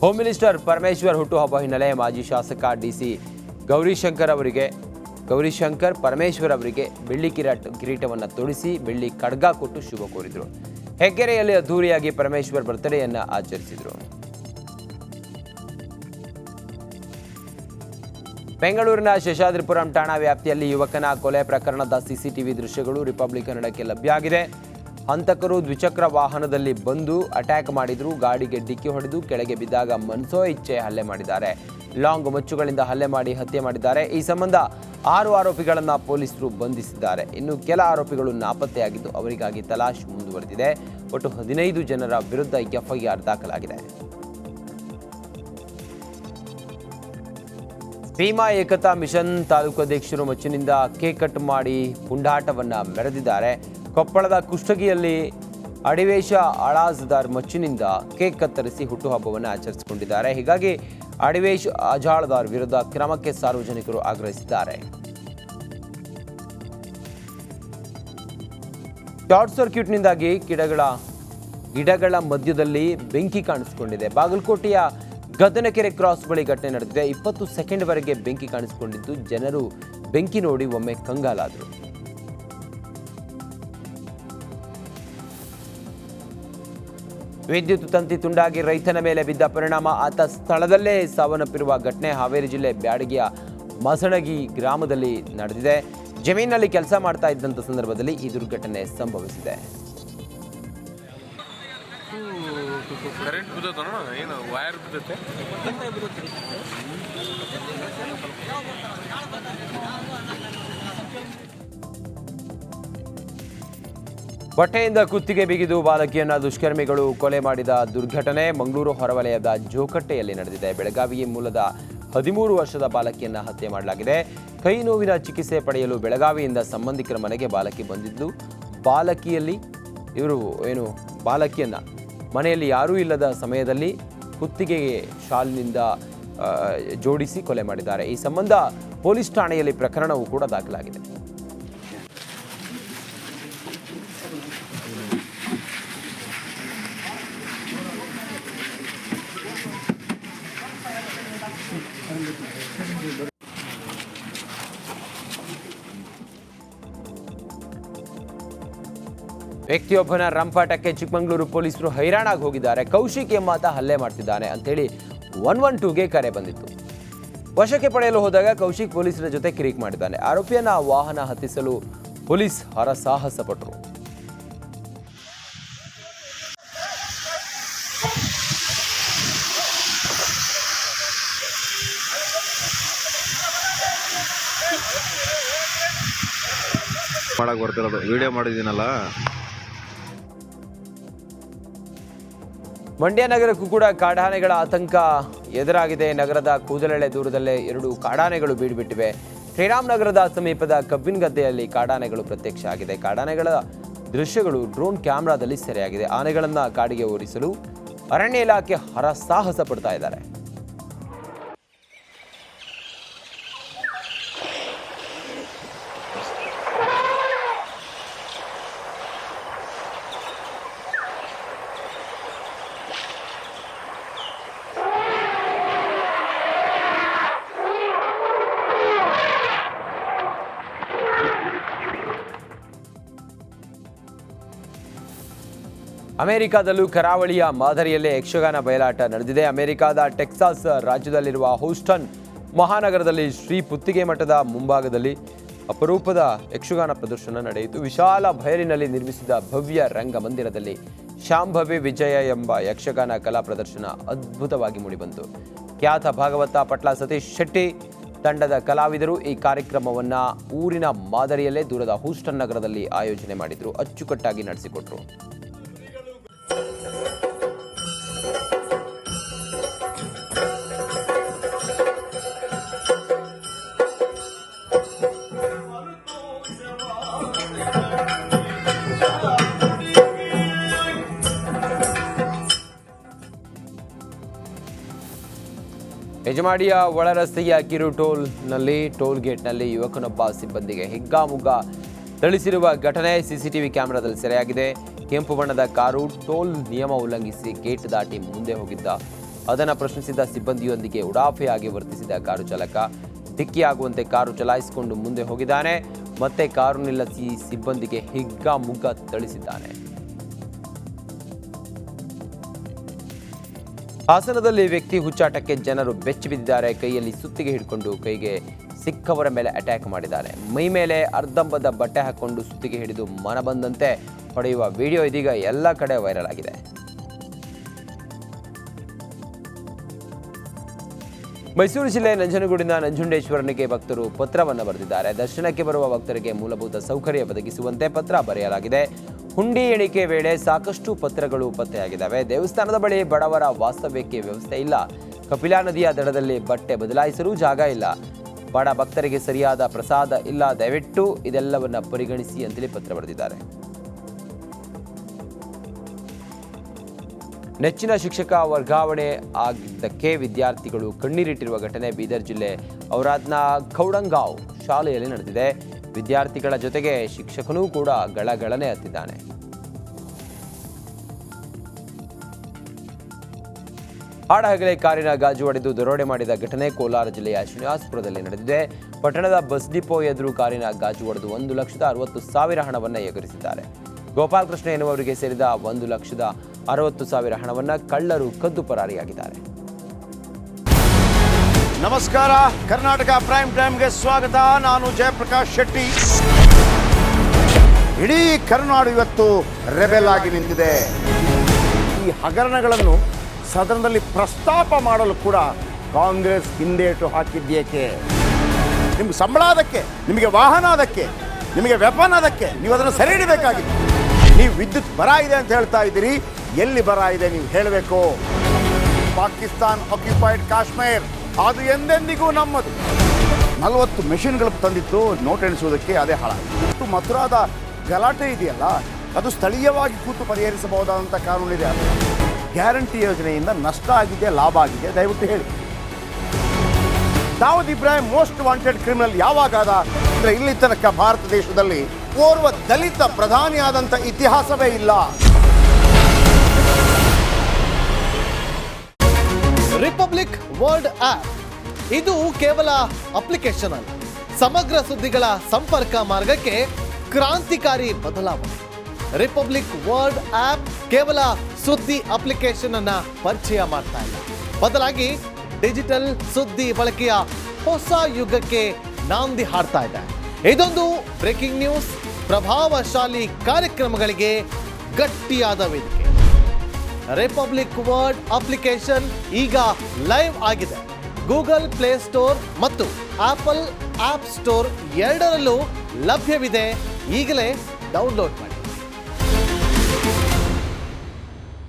Home minister Parameshwar ಹುಟ್ಟುಹಬ್ಬ ಹಿನ್ನೆಲೆ ಮಾಜಿ ಶಾಸಕ ಡಿಸಿ ಗೌರಿಶಂಕರ್ ಪರಮೇಶ್ವರ್ ಅವರಿಗೆ ಬೆಳ್ಳಿ ಕಿರೀಟವನ್ನು ತೊಡಿಸಿ ಬೆಳ್ಳಿ ಖಡ್ಗ ಕೊಟ್ಟು ಶುಭ ಕೋರಿದರು. ಹೆಗ್ಗೆರೆಯಲ್ಲಿ ಅದ್ದೂರಿಯಾಗಿ ಪರಮೇಶ್ವರ್ ಬರ್ತ್ಡೇಯನ್ನು ಆಚರಿಸಿದರು. ಬೆಂಗಳೂರಿನ ಶೇಷಾದ್ರಿಪುರಂ ಠಾಣಾ ವ್ಯಾಪ್ತಿಯಲ್ಲಿ ಯುವಕನ ಕೊಲೆ ಪ್ರಕರಣದ ಸಿಸಿಟಿವಿ ದೃಶ್ಯಗಳು ರಿಪಬ್ಲಿಕ್ ಕನ್ನಡಕ್ಕೆ ಲಭ್ಯ ಆಗಿದೆ. ಹಂತಕರು ದ್ವಿಚಕ್ರ ವಾಹನದಲ್ಲಿ ಬಂದು ಅಟ್ಯಾಕ್ ಮಾಡಿದ್ರು. ಗಾಡಿಗೆ ಡಿಕ್ಕಿ ಹೊಡೆದು ಕೆಳಗೆ ಬಿದ್ದಾಗ ಮನಸೋ ಇಚ್ಛೆ ಹಲ್ಲೆ ಮಾಡಿದ್ದಾರೆ. ಲಾಂಗ್ ಮಚ್ಚುಗಳಿಂದ ಹಲ್ಲೆ ಮಾಡಿ ಹತ್ಯೆ ಮಾಡಿದ್ದಾರೆ. ಈ ಸಂಬಂಧ 6 ಆರೋಪಿಗಳನ್ನು ಪೊಲೀಸರು ಬಂಧಿಸಿದ್ದಾರೆ. ಇನ್ನು ಕೆಲ ಆರೋಪಿಗಳು ನಾಪತ್ತೆಯಾಗಿದ್ದು ಅವರಿಗಾಗಿ ತಲಾಶ್ ಮುಂದುವರೆದಿದೆ. ಒಟ್ಟು 15 ಜನರ ವಿರುದ್ಧ ಎಫ್ಐಆರ್ ದಾಖಲಾಗಿದೆ. ಭೀಮಾ ಏಕತಾ ಮಿಷನ್ ತಾಲೂಕು ಅಧ್ಯಕ್ಷರು ಮಚ್ಚಿನಿಂದ ಕೇಕ್ ಕಟ್ ಮಾಡಿ ಪುಂಡಾಟವನ್ನು ಮೆರೆದಿದ್ದಾರೆ. ಕೊಪ್ಪಳದ ಕುಷ್ಟಗಿಯಲ್ಲಿ ಅಡಿವೇಶ ಅಳಾಜ್ದಾರ್ ಮಚ್ಚಿನಿಂದ ಕೇಕ್ ಕತ್ತರಿಸಿ ಹುಟ್ಟುಹಬ್ಬವನ್ನು ಆಚರಿಸಿಕೊಂಡಿದ್ದಾರೆ. ಹೀಗಾಗಿ ಅಡಿವೇಶ್ ಅಜಾಳ್ದಾರ್ ವಿರುದ್ಧ ಕ್ರಮಕ್ಕೆ ಸಾರ್ವಜನಿಕರು ಆಗ್ರಹಿಸಿದ್ದಾರೆ. ಶಾರ್ಟ್ ಸರ್ಕ್ಯೂಟ್ನಿಂದಾಗಿ ಗಿಡಗಳ ಮಧ್ಯದಲ್ಲಿ ಬೆಂಕಿ ಕಾಣಿಸಿಕೊಂಡಿದೆ. ಬಾಗಲಕೋಟೆಯ ಗದನಕೆರೆ ಕ್ರಾಸ್ ಬಳಿ ಘಟನೆ ನಡೆದಿದೆ. 20 ಸೆಕೆಂಡ್ವರೆಗೆ ಬೆಂಕಿ ಕಾಣಿಸಿಕೊಂಡಿದ್ದು ಜನರು ಬೆಂಕಿ ನೋಡಿ ಒಮ್ಮೆ ಕಂಗಾಲಾದರು. ವಿದ್ಯುತ್ ತಂತಿ ತುಂಡಾಗಿ ರೈತನ ಮೇಲೆ ಬಿದ್ದ ಪರಿಣಾಮ ಆತ ಸ್ಥಳದಲ್ಲೇ ಸಾವನ್ನಪ್ಪಿರುವ ಘಟನೆ ಹಾವೇರಿ ಜಿಲ್ಲೆ ಬ್ಯಾಡಗಿಯ ಮಸಣಗಿ ಗ್ರಾಮದಲ್ಲಿ ನಡೆದಿದೆ. ಜಮೀನಿನಲ್ಲಿ ಕೆಲಸ ಮಾಡ್ತಾ ಇದ್ದಂಥ ಸಂದರ್ಭದಲ್ಲಿ ಈ ದುರ್ಘಟನೆ ಸಂಭವಿಸಿದೆ. ಬಟ್ಟೆಯಿಂದ ಕುತ್ತಿಗೆ ಬಿಗಿದು ಬಾಲಕಿಯನ್ನ ದುಷ್ಕರ್ಮಿಗಳು ಕೊಲೆ ಮಾಡಿದ ದುರ್ಘಟನೆ ಮಂಗಳೂರು ಹೊರವಲಯದ ಜೋಕಟ್ಟೆಯಲ್ಲಿ ನಡೆದಿದೆ. ಬೆಳಗಾವಿ ಮೂಲದ 13 ವರ್ಷದ ಬಾಲಕಿಯನ್ನ ಹತ್ಯೆ ಮಾಡಲಾಗಿದೆ. ಕೈ ನೋವಿನ ಚಿಕಿತ್ಸೆ ಪಡೆಯಲು ಬೆಳಗಾವಿಯಿಂದ ಸಂಬಂಧಿಕರ ಮನೆಗೆ ಬಾಲಕಿ ಬಂದಿದ್ದು, ಬಾಲಕಿಯನ್ನ ಮನೆಯಲ್ಲಿ ಯಾರೂ ಇಲ್ಲದ ಸಮಯದಲ್ಲಿ ಕುತ್ತಿಗೆಗೆ ಶಾಲಿನಿಂದ ಜೋಡಿಸಿ ಕೊಲೆ ಮಾಡಿದ್ದಾರೆ. ಈ ಸಂಬಂಧ ಪೊಲೀಸ್ ಠಾಣೆಯಲ್ಲಿ ಪ್ರಕರಣವೂ ಕೂಡ ದಾಖಲಾಗಿದೆ. ವ್ಯಕ್ತಿಯೊಬ್ಬನ ರಂಪಾಟಕ್ಕೆ ಚಿಕ್ಕಮಗಳೂರು ಪೊಲೀಸರು ಹೈರಾಣಾಗಿ ಹೋಗಿದ್ದಾರೆ. ಕೌಶಿಕ್ ಎಂಬಾತ ಹಲ್ಲೆ ಮಾಡ್ತಿದ್ದಾನೆ ಅಂತೇಳಿ 112ಗೆ ಕರೆ ಬಂದಿತ್ತು. ವಶಕ್ಕೆ ಪಡೆಯಲು ಹೋದಾಗ ಕೌಶಿಕ್ ಪೊಲೀಸರ ಜೊತೆ ಕಿರಿಕ್ ಮಾಡಿದ್ದಾನೆ. ಆರೋಪಿಯನ್ನ ವಾಹನ ಹತ್ತಿಸಲು ಪೊಲೀಸ್ ಹರಸಾಹಸ ಪಟ್ಟರು. ಮಾಡಕ್ ಬರ್ತಿರೋದು ವಿಡಿಯೋ ಮಾಡಿದ್ದೀನಲ್ಲ. ಮಂಡ್ಯ ನಗರಕ್ಕೂ ಕೂಡ ಕಾಡಾನೆಗಳ ಆತಂಕ ಎದುರಾಗಿದೆ. ನಗರದ ಕೂದಲೆಳೆ ದೂರದಲ್ಲೇ 2 ಕಾಡಾನೆಗಳು ಬೀಡುಬಿಟ್ಟಿವೆ. ಶ್ರೀರಾಮನಗರದ ಸಮೀಪದ ಕಬ್ಬಿನಗದ್ದೆಯಲ್ಲಿ ಕಾಡಾನೆಗಳು ಪ್ರತ್ಯಕ್ಷ ಆಗಿದೆ. ಕಾಡಾನೆಗಳ ದೃಶ್ಯಗಳು ಡ್ರೋನ್ ಕ್ಯಾಮೆರಾದಲ್ಲಿ ಸೆರೆಯಾಗಿದೆ. ಆನೆಗಳನ್ನು ಕಾಡಿಗೆ ಓಡಿಸಲು ಅರಣ್ಯ ಇಲಾಖೆ ಹರಸಾಹಸ ಪಡ್ತಾ ಇದ್ದಾರೆ. ಅಮೆರಿಕಾದಲ್ಲೂ ಕರಾವಳಿಯ ಮಾದರಿಯಲ್ಲೇ ಯಕ್ಷಗಾನ ಬಯಲಾಟ ನಡೆದಿದೆ. ಅಮೆರಿಕಾದ ಟೆಕ್ಸಾಸ್ ರಾಜ್ಯದಲ್ಲಿರುವ ಹೂಸ್ಟನ್ ಮಹಾನಗರದಲ್ಲಿ ಶ್ರೀ ಪುತ್ತಿಗೆ ಮಠದ ಮುಂಭಾಗದಲ್ಲಿ ಅಪರೂಪದ ಯಕ್ಷಗಾನ ಪ್ರದರ್ಶನ ನಡೆಯಿತು. ವಿಶಾಲ ಬಯಲಿನಲ್ಲಿ ನಿರ್ಮಿಸಿದ ಭವ್ಯ ರಂಗಮಂದಿರದಲ್ಲಿ ಶಾಂಭವಿ ವಿಜಯ ಎಂಬ ಯಕ್ಷಗಾನ ಕಲಾ ಪ್ರದರ್ಶನ ಅದ್ಭುತವಾಗಿ ಮೂಡಿಬಂತು. ಖ್ಯಾತ ಭಾಗವತ ಪಟ್ಲ ಸತೀಶ್ ಶೆಟ್ಟಿ ತಂಡದ ಕಲಾವಿದರು ಈ ಕಾರ್ಯಕ್ರಮವನ್ನು ಊರಿನ ಮಾದರಿಯಲ್ಲೇ ದೂರದ ಹೂಸ್ಟನ್ ನಗರದಲ್ಲಿ ಆಯೋಜನೆ ಮಾಡಿದ್ರು. ಅಚ್ಚುಕಟ್ಟಾಗಿ ನಡೆಸಿಕೊಟ್ರು. ಯಜಮಾಡಿಯ ಒಳರಸ್ತೆಯ ಕಿರು ಟೋಲ್ ಗೇಟ್ನಲ್ಲಿ ಯುವಕನೊಬ್ಬ ಸಿಬ್ಬಂದಿಗೆ ಹಿಗ್ಗಾಮುಗ್ಗಾ ಥಳಿಸಿರುವ ಘಟನೆ ಸಿಸಿಟಿವಿ ಕ್ಯಾಮೆರಾದಲ್ಲಿ ಸೆರೆಯಾಗಿದೆ. ಕೆಂಪು ಬಣ್ಣದ ಕಾರು ಟೋಲ್ ನಿಯಮ ಉಲ್ಲಂಘಿಸಿ ಗೇಟ್ ದಾಟಿ ಮುಂದೆ ಹೋಗಿದ್ದ ಅದನ್ನು ಪ್ರಶ್ನಿಸಿದ ಸಿಬ್ಬಂದಿಯೊಂದಿಗೆ ಉಡಾಫೆಯಾಗಿ ವರ್ತಿಸಿದ ಕಾರು ಚಾಲಕ ಡಿಕ್ಕಿಯಾಗುವಂತೆ ಕಾರು ಚಲಾಯಿಸಿಕೊಂಡು ಮುಂದೆ ಹೋಗಿದ್ದಾನೆ. ಮತ್ತೆ ಕಾರು ನಿಲ್ಲಿಸಿ ಸಿಬ್ಬಂದಿಗೆ ಹಿಗ್ಗಾಮುಗ್ಗಾ ಥಳಿಸಿದ್ದಾನೆ. ಹಾಸನದಲ್ಲಿ ವ್ಯಕ್ತಿ ಹುಚ್ಚಾಟಕ್ಕೆ ಜನರು ಬೆಚ್ಚಿ ಬಿದ್ದಿದ್ದಾರೆ. ಕೈಯಲ್ಲಿ ಸುತ್ತಿಗೆ ಹಿಡ್ಕೊಂಡು ಕೈಗೆ ಸಿಕ್ಕವರ ಮೇಲೆ ಅಟ್ಯಾಕ್ ಮಾಡಿದ್ದಾರೆ. ಮೈ ಮೇಲೆ ಅರ್ಧಂಬರ್ಧ ಬಟ್ಟೆ ಹಾಕೊಂಡು ಸುತ್ತಿಗೆ ಹಿಡಿದು ಮನಬಂದಂತೆ ಹೊಡೆಯುವ ವಿಡಿಯೋ ಇದೀಗ ಎಲ್ಲ ಕಡೆ ವೈರಲ್ ಆಗಿದೆ. ಮೈಸೂರು ಜಿಲ್ಲೆ ನಂಜನಗೂಡಿನ ನಂಜುಂಡೇಶ್ವರನಿಗೆ ಭಕ್ತರು ಪತ್ರವನ್ನು ಬರೆದಿದ್ದಾರೆ. ದರ್ಶನಕ್ಕೆ ಬರುವ ಭಕ್ತರಿಗೆ ಮೂಲಭೂತ ಸೌಕರ್ಯ ಒದಗಿಸುವಂತೆ ಪತ್ರ ಬರೆಯಲಾಗಿದೆ. ಹುಂಡಿ ಎಣಿಕೆ ವೇಳೆ ಸಾಕಷ್ಟು ಪತ್ರಗಳು ಪತ್ತೆಯಾಗಿದ್ದಾವೆ. ದೇವಸ್ಥಾನದ ಬಳಿ ಬಡವರ ವಾಸ್ತವ್ಯಕ್ಕೆ ವ್ಯವಸ್ಥೆ ಇಲ್ಲ. ಕಪಿಲಾ ನದಿಯ ದಡದಲ್ಲಿ ಬಟ್ಟೆ ಬದಲಾಯಿಸಲು ಜಾಗ ಇಲ್ಲ. ಬಡ ಭಕ್ತರಿಗೆ ಸರಿಯಾದ ಪ್ರಸಾದ ಇಲ್ಲ. ದಯವಿಟ್ಟು ಇದೆಲ್ಲವನ್ನ ಪರಿಗಣಿಸಿ ಅಂತೇಳಿ ಪತ್ರ ಬರೆದಿದ್ದಾರೆ. ನೆಚ್ಚಿನ ಶಿಕ್ಷಕ ವರ್ಗಾವಣೆ ಆಗಿದ್ದಕ್ಕೆ ವಿದ್ಯಾರ್ಥಿಗಳು ಕಣ್ಣೀರಿಟ್ಟಿರುವ ಘಟನೆ ಬೀದರ್ ಜಿಲ್ಲೆ ಔರಾದ್ನ ಖೌಡಂಗಾಂವ್ ಶಾಲೆಯಲ್ಲಿ ನಡೆದಿದೆ. ವಿದ್ಯಾರ್ಥಿಗಳ ಜೊತೆಗೆ ಶಿಕ್ಷಕನೂ ಕೂಡ ಗಳಗಳನೆ ಹತ್ತಿದ್ದಾನೆ. ಹಾಡಹಗಲೇ ಕಾರಿನ ಗಾಜು ಒಡೆದು ದರೋಡೆ ಮಾಡಿದ ಘಟನೆ ಕೋಲಾರ ಜಿಲ್ಲೆಯ ಶ್ರೀನಿವಾಸಪುರದಲ್ಲಿ ನಡೆದಿದೆ. ಪಟ್ಟಣದ ಬಸ್ ಡಿಪೋ ಎದುರು ಕಾರಿನ ಗಾಜು ಒಡೆದು 1,60,000 ಹಣವನ್ನು ಎಗರಿಸಿದ್ದಾರೆ. ಗೋಪಾಲಕೃಷ್ಣ ಎನ್ನುವರಿಗೆ ಸೇರಿದ 1,60,000 ಹಣವನ್ನು ಕಳ್ಳರು ಕದ್ದು ಪರಾರಿಯಾಗಿದ್ದಾರೆ. ನಮಸ್ಕಾರ, ಕರ್ನಾಟಕ ಪ್ರೈಮ್ ಟೈಮ್ಗೆ ಸ್ವಾಗತ. ನಾನು ಜಯಪ್ರಕಾಶ್ ಶೆಟ್ಟಿ. ಇಡೀ ಕರುನಾಡು ಇವತ್ತು ರೆಬೆಲ್ ಆಗಿ ನಿಂತಿದೆ. ಈ ಹಗರಣಗಳನ್ನು ಸದನದಲ್ಲಿ ಪ್ರಸ್ತಾಪ ಮಾಡಲು ಕೂಡ ಕಾಂಗ್ರೆಸ್ ಹಿಂದೇಟು ಹಾಕಿದ್ದೇಕೆ? ನಿಮ್ಗೆ ಸಂಬಳ ಅದಕ್ಕೆ, ನಿಮಗೆ ವಾಹನ ಅದಕ್ಕೆ, ನಿಮಗೆ ವೆಪನ್ ಅದಕ್ಕೆ, ನೀವು ಅದನ್ನು ಸೆರೆ ಹಿಡಿಬೇಕಾಗಿತ್ತು. ನೀವು ವಿದ್ಯುತ್ ಬರ ಇದೆ ಅಂತ ಹೇಳ್ತಾ ಇದ್ದೀರಿ, ಎಲ್ಲಿ ಬರ ಇದೆ ನೀವು ಹೇಳಬೇಕು. ಪಾಕಿಸ್ತಾನ್ ಆಕ್ಯುಪೈಡ್ ಕಾಶ್ಮೀರ್ ಅದು ಎಂದೆಂದಿಗೂ ನಮ್ಮದು. 40 ಮೆಷಿನ್ಗಳು ತಂದಿತ್ತು ನೋಟ್ ಎಣಿಸುವುದಕ್ಕೆ, ಅದೇ ಹಾಳಾಯಿತು. ಮಥುರಾದ ಗಲಾಟೆ ಇದೆಯಲ್ಲ, ಅದು ಸ್ಥಳೀಯವಾಗಿ ಕೂತು ಪರಿಹರಿಸಬಹುದಾದಂಥ ಕಾನೂನಿದೆ. ಗ್ಯಾರಂಟಿ ಯೋಜನೆಯಿಂದ ನಷ್ಟ ಆಗಿದೆ, ಲಾಭ ಆಗಿದೆ, ದಯವಿಟ್ಟು ಹೇಳಿ. Dawood Ibrahim most wanted criminal ಯಾವಾಗಾದ ಅಂದರೆ ಇಲ್ಲಿ ತನಕ ಭಾರತ ದೇಶದಲ್ಲಿ ಓರ್ವ ದಲಿತ ಪ್ರಧಾನಿಯಾದಂಥ ಇತಿಹಾಸವೇ ಇಲ್ಲ. ರಿಪಬ್ಲಿಕ್ ವರ್ಲ್ಡ್ ಆಪ್ ಇದು ಕೇವಲ ಅಪ್ಲಿಕೇಶನ್ ಅಲ್ಲ, ಸಮಗ್ರ ಸುದ್ದಿಗಳ ಸಂಪರ್ಕ ಮಾರ್ಗಕ್ಕೆ ಕ್ರಾಂತಿಕಾರಿ ಬದಲಾವಣೆ. ರಿಪಬ್ಲಿಕ್ ವರ್ಲ್ಡ್ ಆಪ್ ಕೇವಲ ಸುದ್ದಿ ಅಪ್ಲಿಕೇಶನ್ ಅನ್ನ ಪರಿಚಯ ಮಾಡ್ತಾ ಇಲ್ಲ, ಬದಲಾಗಿ ಡಿಜಿಟಲ್ ಸುದ್ದಿ ಬಳಕೆಯ ಹೊಸ ಯುಗಕ್ಕೆ ನಾಂದಿ ಹಾಡ್ತಾ ಇದೆ. ಇದೊಂದು ಬ್ರೇಕಿಂಗ್ ನ್ಯೂಸ್, ಪ್ರಭಾವಶಾಲಿ ಕಾರ್ಯಕ್ರಮಗಳಿಗೆ ಗಟ್ಟಿಯಾದ ವೇದಿಕೆ. ರಿಪಬ್ಲಿಕ್ ವರ್ಲ್ಡ್ ಅಪ್ಲಿಕೇಶನ್ ಈಗ ಲೈವ್ ಆಗಿದೆ. ಗೂಗಲ್ ಪ್ಲೇ ಸ್ಟೋರ್ ಮತ್ತು ಆಪಲ್ ಆಪ್ ಸ್ಟೋರ್ ಎರಡರಲ್ಲೂ ಲಭ್ಯವಿದೆ. ಈಗಲೇ ಡೌನ್ಲೋಡ್ ಮಾಡಿ.